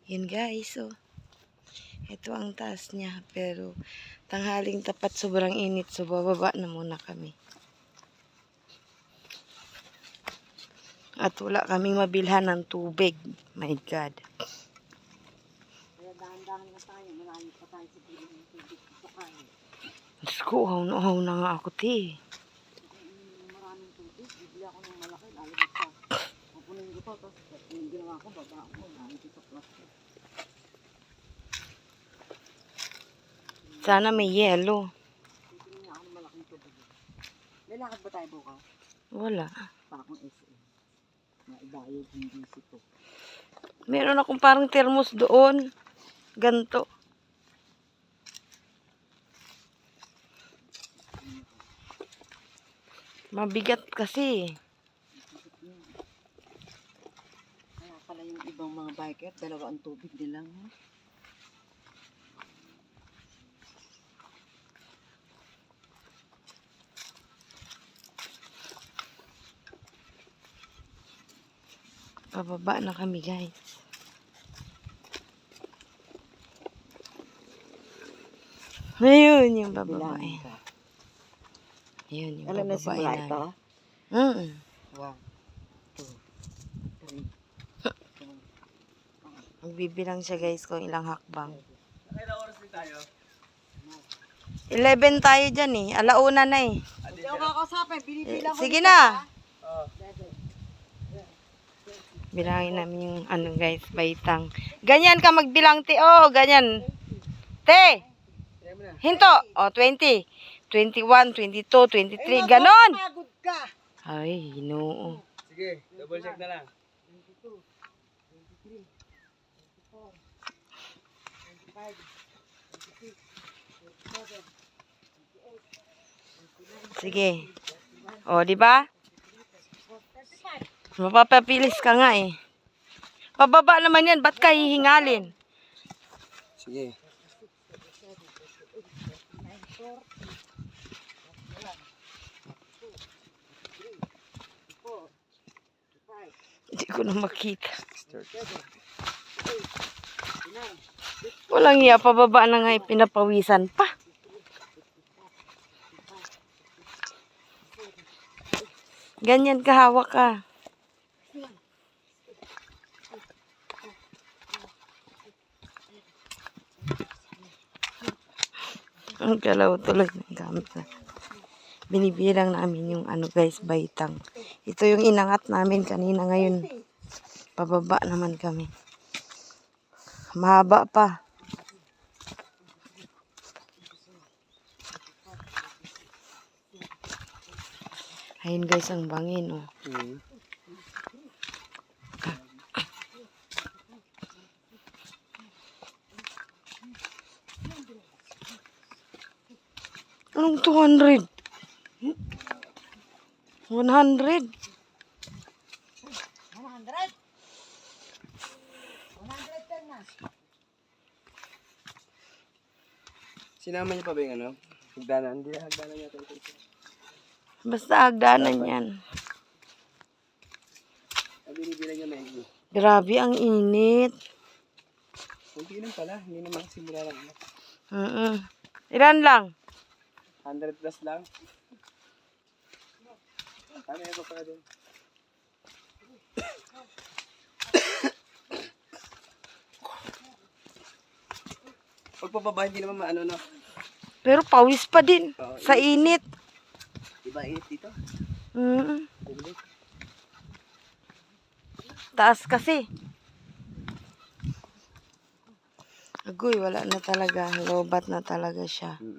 Yun guys, so ito ang taas niya, pero tanghaling tapat sobrang init, so bababa na muna kami. At wala kaming mabilhan ng tubig. My God. Kaya dahan-dahan na tayo, malayo pa tayo sa bilhin ng tubig sa kain. Diyos ko, uhaw na nga ako, te. Maraming tubig, bibili ako ng malaki, lalabas pa. Pupunin ko to, tapos yung ginawa ko, baba ako, lalabas sa plastic. Sana may yelo. Pipili niya ako ng malaking tubig. May lakad ba tayo bukas? Wala. Pa akong SM. Naibayad yung DC ko. Meron akong parang thermos doon. Ganto. Mabigat kasi. Kaya pala yung ibang mga biker, dalawa ang tubig nilang. Pababa na kami, guys. Ayun yung bababae. Ayun yung Alam na bababae simula namin. ito? 1, 2, 3. Magbibilang siya, guys, kung ilang hakbang. Kailan oras din tayo? 11 tayo dyan eh. Alauna na eh. Hindi ako kakasapin, binibilang ko. Sige na. Oo. Bilangin namin yung ano, guys, baitang. Ganyan ka magbilang, te. Oh, ganyan. Te. Hinto. Oh, 20. 21, 22, 23. Ganon. Pagod ka. Ay, ginoo. Sige, double check na lang. 22, 23, 24, 25, 26, 27, 28, Sige. Oh, di ba? Mapapapilis ka nga eh. Pababa naman yan. Ba't ka hihingalin? Sige. Hindi ko na makita. Walang iya. Pababa na nga eh. Pinapawisan pa. Ganyan kahawak ka. Ang galaw tuloy ng gamit na. Binibilang namin yung ano guys, baitang. Ito yung inangat namin kanina, ngayon. Pababa naman kami. Mahaba pa. Ayun guys, ang bangin oh. Anong 200? 100? 100. 100 na. Sinama niyo pa ba yung ano? Hagdanan? Hindi, hagdanan niya ito. Basta hagdanan yan. Binibilang niya maigi. Grabe, ang init. Kunti lang pala, hindi naman simula lang. Ilan lang? 100 plus lang. Ano yung pa din? Pag pababa, hindi naman maano na. Pero pawis pa din. Sa init. Diba init dito? Taas kasi. Agoy, wala na talaga. Lobat na talaga siya.